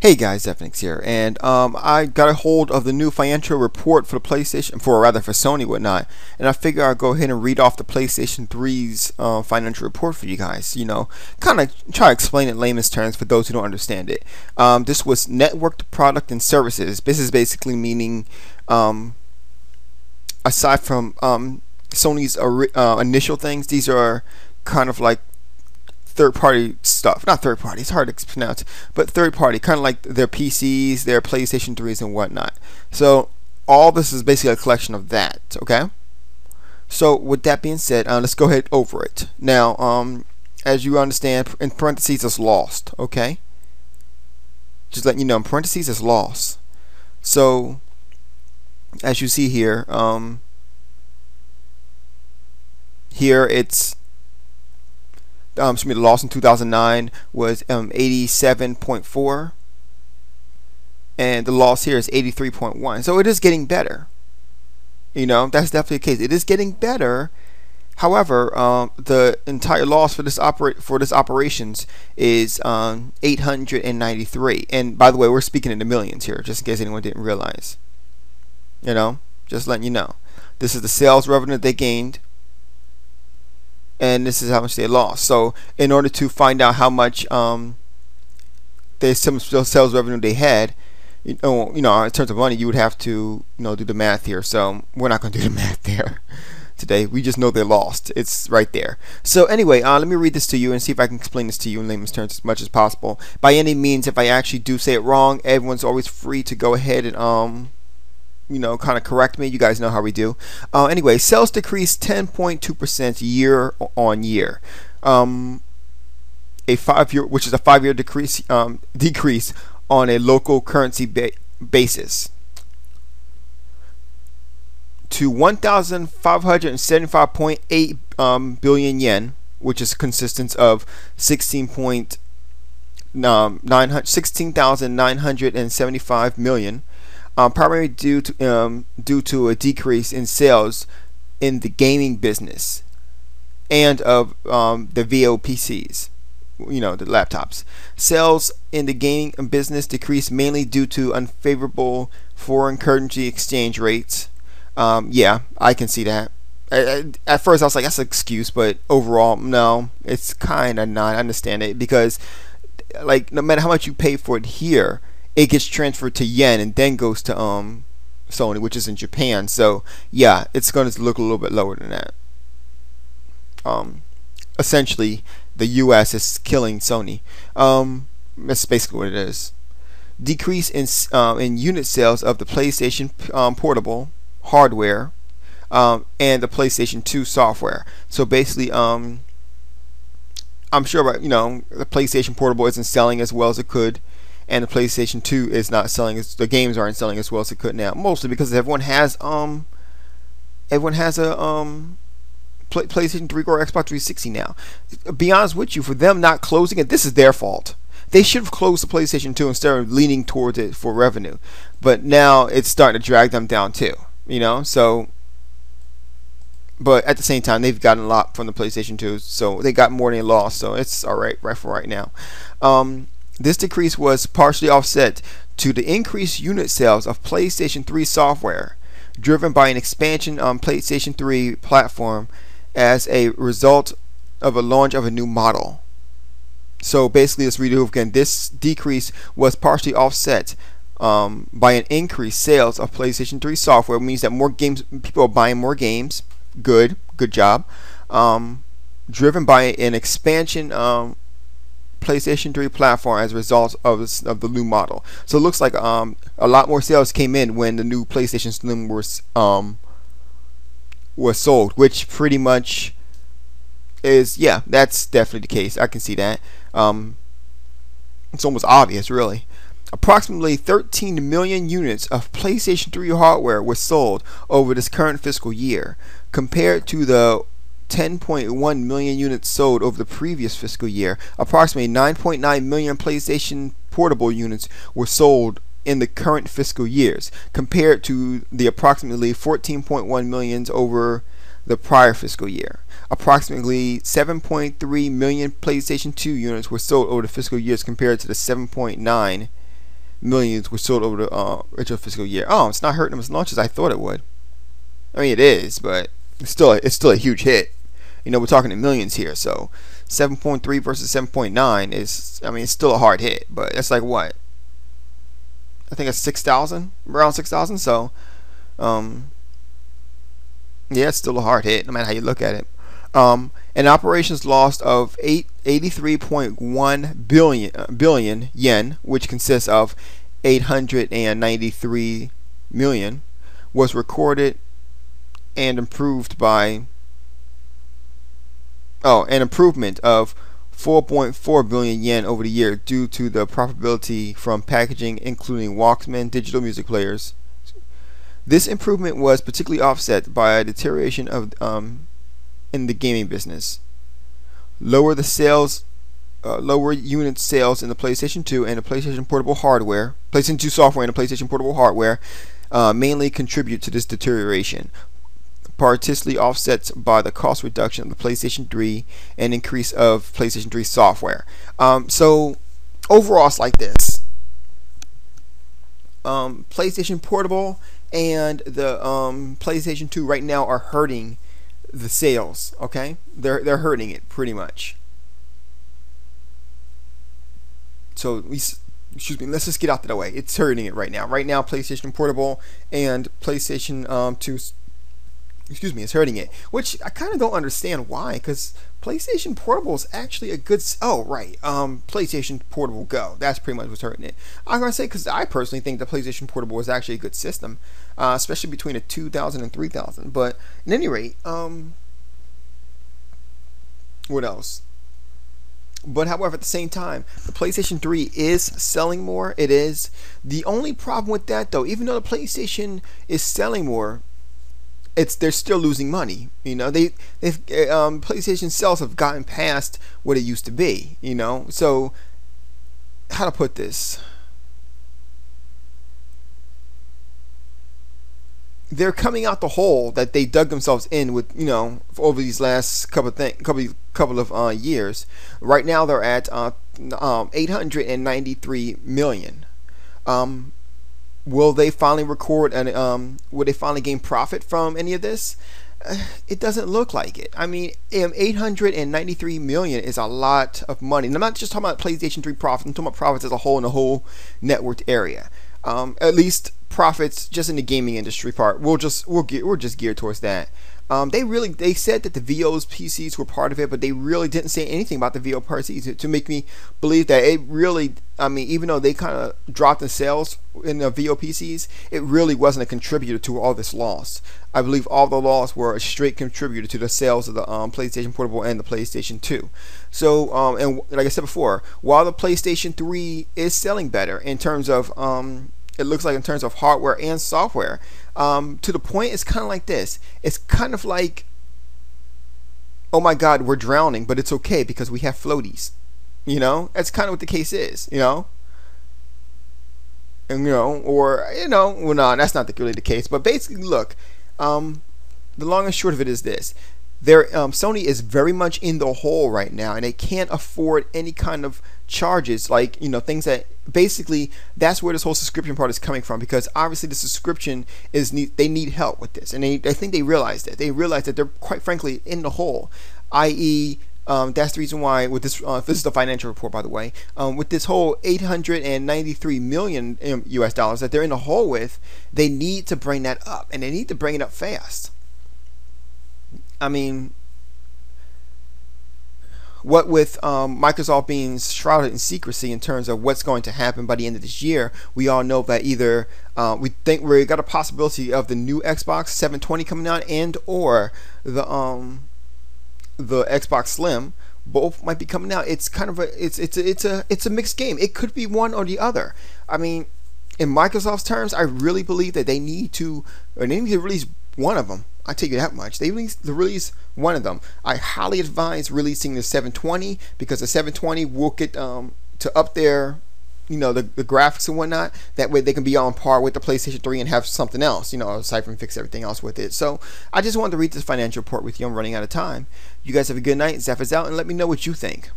Hey guys, Zephynix here, and I got a hold of the new financial report for the PlayStation, for Sony, whatnot, and I figure I'll go ahead and read off the PlayStation 3's financial report for you guys. Kind of try to explain it in layman's terms for those who don't understand it. This was networked product and services. This is basically meaning, aside from Sony's initial things, these are kind of like third-party stuff. Not third-party, it's hard to pronounce, but third-party, kind of like their PCs, their PlayStation 3s and whatnot. So all this is basically a collection of that, okay? So with that being said, let's go ahead over it. Now, as you understand, in parentheses is lost, okay? Just letting you know, in parentheses is lost. So as you see here, here it's the loss in 2009 was 87.4, and the loss here is 83.1. So it is getting better. That's definitely the case. It is getting better. However, the entire loss for this operations is 893. And by the way, we're speaking in the millions here, just in case anyone didn't realize. Just letting you know. This is the sales revenue they gained, and this is how much they lost. So in order to find out how much sales revenue they had, in terms of money, you would have to do the math here. So we're not going to do the math there today. We just know they lost. It's right there. So anyway, let me read this to you and see if I can explain this to you in layman's terms as much as possible. By any means, if I actually do say it wrong, everyone's always free to go ahead and kind of correct me. You guys know how we do. Anyway, sales decreased 10.2% year on year. Which is a 5-year decrease on a local currency basis, to 1,575.8 billion yen, which is consistent of 16,975 million. Primarily due to a decrease in sales in the gaming business and of the VOPCs, the laptops. Sales in the gaming business decreased mainly due to unfavorable foreign currency exchange rates. Yeah, I can see that. At first I was like, that's an excuse, but overall, no, it's kind of not. I understand it, because like no matter how much you pay for it here, it gets transferred to yen and then goes to Sony, which is in Japan. So yeah, it's going to look a little bit lower than that. Essentially, the U.S. is killing Sony. That's basically what it is. Decrease in unit sales of the PlayStation Portable hardware and the PlayStation 2 software. So basically, I'm sure the PlayStation Portable isn't selling as well as it could, and the PlayStation 2 is not selling the games aren't selling as well as it could now, mostly because everyone has a PlayStation 3 or Xbox 360 now. Be honest with you, for them not closing it, this is their fault. They should have closed the PlayStation 2 instead of leaning towards it for revenue. But now it's starting to drag them down too. So, but at the same time, they've gotten a lot from the PlayStation 2, so they got more than they lost. So it's all right for right now. This decrease was partially offset to the increased unit sales of PlayStation 3 software, driven by an expansion on PlayStation 3 platform as a result of a launch of a new model. So basically, let's read it again. This decrease was partially offset by an increased sales of PlayStation 3 software. It means that more games, people are buying more games. Good job. Driven by an expansion PlayStation 3 platform as a result of the new model. So it looks like a lot more sales came in when the new PlayStation Slim was sold, which pretty much is, yeah, that's definitely the case. I can see that. It's almost obvious, really. Approximately 13 million units of PlayStation 3 hardware was sold over this current fiscal year, compared to the 10.1 million units sold over the previous fiscal year. Approximately 9.9 million PlayStation Portable units were sold in the current fiscal years, compared to the approximately 14.1 millions over the prior fiscal year. Approximately 7.3 million PlayStation 2 units were sold over the fiscal years, compared to the 7.9 millions were sold over the original fiscal year. Oh, it's not hurting them as much as I thought it would. I mean, it is, but it's still a huge hit. We're talking in millions here. So 7.3 versus 7.9 is, I mean, it's still a hard hit, but it's like what? I think it's 6,000, around 6,000. So, yeah, it's still a hard hit, no matter how you look at it. An operations loss of 83.1 billion yen, which consists of 893 million, was recorded and improved by an improvement of 4.4 billion yen over the year due to the profitability from packaging, including Walkman digital music players. This improvement was particularly offset by a deterioration of in the gaming business. Lower unit sales in the PlayStation 2 and the PlayStation Portable hardware, PlayStation 2 software and the PlayStation Portable hardware mainly contribute to this deterioration, partly offset by the cost reduction of the PlayStation 3 and increase of PlayStation 3 software. So overall, it's like this: PlayStation Portable and the PlayStation 2 right now are hurting the sales. Okay, they're hurting it pretty much. So excuse me, let's just get out of the way. It's hurting it right now. Right now, PlayStation Portable and PlayStation 2, excuse me, it's hurting it. Which I kind of don't understand why, because PlayStation Portable is actually a good. Oh right, PlayStation Portable Go. That's pretty much what's hurting it. I'm gonna say because I personally think the PlayStation Portable is actually a good system, especially between a 2,000 and 3,000. But at any rate, what else? But however, at the same time, the PlayStation 3 is selling more. It is. The only problem with that, though, even though the PlayStation is selling more, they're still losing money. PlayStation sales have gotten past what it used to be. So how to put this? They're coming out the hole that they dug themselves in with, over these last couple of years. Right now they're at 893 million. Will they finally record and will they finally gain profit from any of this? It doesn't look like it. I mean, 893 million is a lot of money. And I'm not just talking about PlayStation 3 profits. I'm talking about profits as a whole in the whole networked area. At least profits just in the gaming industry part. We're just geared towards that. They said that the VO's PCs were part of it, but they really didn't say anything about the VO PCs to make me believe that it really, I mean, even though they kind of dropped in sales in the VO PCs, it really wasn't a contributor to all this loss. I believe all the loss were a straight contributor to the sales of the PlayStation Portable and the PlayStation 2. So, and like I said before, while the PlayStation 3 is selling better in terms of it looks like in terms of hardware and software, to the point it's kind of like this. It's kind of like, oh my God, we're drowning, but it's okay because we have floaties. That's kind of what the case is. And well, no, that's not really the case. But basically, look, the long and short of it is this: Sony is very much in the hole right now, and they can't afford any kind of charges, like things that basically that's where this whole subscription part is coming from, because obviously the subscription they need help with this, and I think they realize that they're quite frankly in the hole, i.e. That's the reason why with this is the financial report, by the way, with this whole 893 million US dollars that they're in the hole with, they need to bring that up, and they need to bring it up fast. I mean, what with Microsoft being shrouded in secrecy in terms of what's going to happen by the end of this year, we all know that either we think we got a possibility of the new Xbox 720 coming out, and or the Xbox Slim. Both might be coming out. It's kind of it's a mixed game. It could be one or the other. I mean, in Microsoft's terms, I really believe that they need to release one of them. I tell you that much. They need to release one of them. I highly advise releasing the 720, because the 720 will get to up their the graphics and whatnot. That way they can be on par with the PlayStation 3 and have something else, aside from fix everything else with it. So I just wanted to read this financial report with you. I'm running out of time. You guys have a good night. Zeph is out, and let me know what you think.